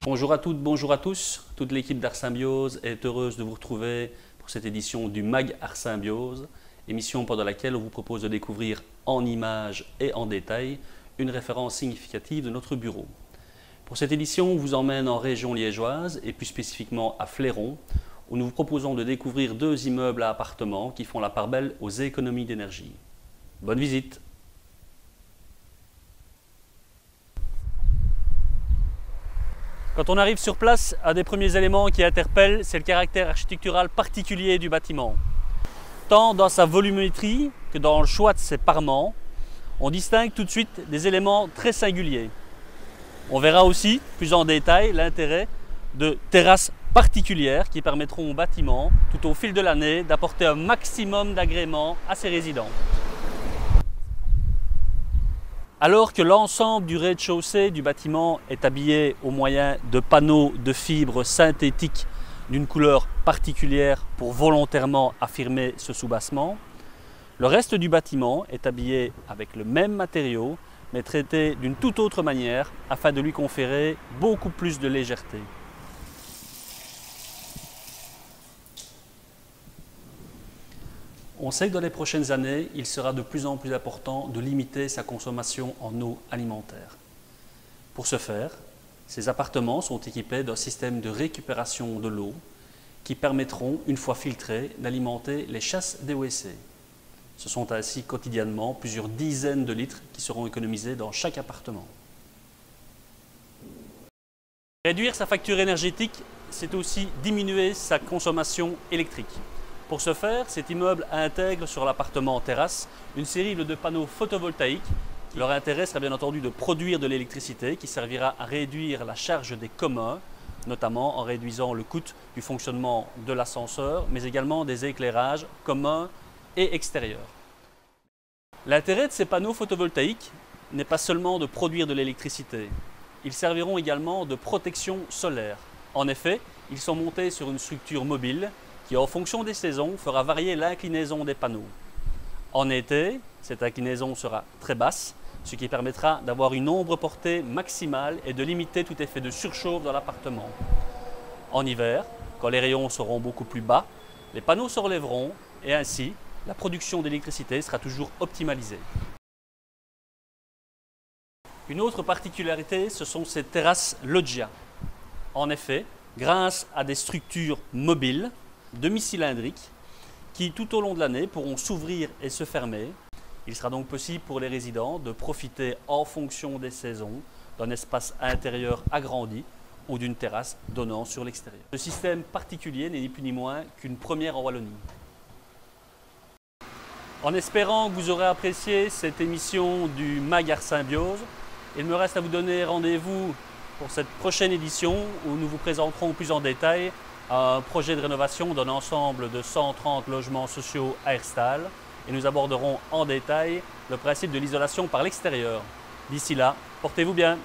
Bonjour à toutes, bonjour à tous. Toute l'équipe d'Arsymbiose est heureuse de vous retrouver pour cette édition du MAG Arsymbiose, émission pendant laquelle on vous propose de découvrir en images et en détail une référence significative de notre bureau. Pour cette édition, on vous emmène en région liégeoise et plus spécifiquement à Fléron, où nous vous proposons de découvrir deux immeubles à appartements qui font la part belle aux économies d'énergie. Bonne visite! Quand on arrive sur place, un des premiers éléments qui interpelle, c'est le caractère architectural particulier du bâtiment. Tant dans sa volumétrie que dans le choix de ses parements, on distingue tout de suite des éléments très singuliers. On verra aussi, plus en détail, l'intérêt de terrasses particulières qui permettront au bâtiment, tout au fil de l'année, d'apporter un maximum d'agréments à ses résidents. Alors que l'ensemble du rez-de-chaussée du bâtiment est habillé au moyen de panneaux de fibres synthétiques d'une couleur particulière pour volontairement affirmer ce soubassement, le reste du bâtiment est habillé avec le même matériau mais traité d'une toute autre manière afin de lui conférer beaucoup plus de légèreté. On sait que dans les prochaines années, il sera de plus en plus important de limiter sa consommation en eau alimentaire. Pour ce faire, ces appartements sont équipés d'un système de récupération de l'eau qui permettront, une fois filtrés, d'alimenter les chasses des WC. Ce sont ainsi quotidiennement plusieurs dizaines de litres qui seront économisés dans chaque appartement. Réduire sa facture énergétique, c'est aussi diminuer sa consommation électrique. Pour ce faire, cet immeuble intègre sur l'appartement terrasse une série de panneaux photovoltaïques. Leur intérêt sera bien entendu de produire de l'électricité qui servira à réduire la charge des communs, notamment en réduisant le coût du fonctionnement de l'ascenseur, mais également des éclairages communs et extérieurs. L'intérêt de ces panneaux photovoltaïques n'est pas seulement de produire de l'électricité. Ils serviront également de protection solaire. En effet, ils sont montés sur une structure mobile qui, en fonction des saisons, fera varier l'inclinaison des panneaux. En été, cette inclinaison sera très basse, ce qui permettra d'avoir une ombre portée maximale et de limiter tout effet de surchauffe dans l'appartement. En hiver, quand les rayons seront beaucoup plus bas, les panneaux se relèveront et ainsi, la production d'électricité sera toujours optimalisée. Une autre particularité, ce sont ces terrasses loggia. En effet, grâce à des structures mobiles, demi-cylindriques, qui tout au long de l'année pourront s'ouvrir et se fermer. Il sera donc possible pour les résidents de profiter en fonction des saisons d'un espace intérieur agrandi ou d'une terrasse donnant sur l'extérieur. Ce système particulier n'est ni plus ni moins qu'une première en Wallonie. En espérant que vous aurez apprécié cette émission du MAG Arsymbiose, il me reste à vous donner rendez-vous pour cette prochaine édition où nous vous présenterons plus en détail un projet de rénovation d'un ensemble de 130 logements sociaux à Herstal et nous aborderons en détail le principe de l'isolation par l'extérieur. D'ici là, portez-vous bien.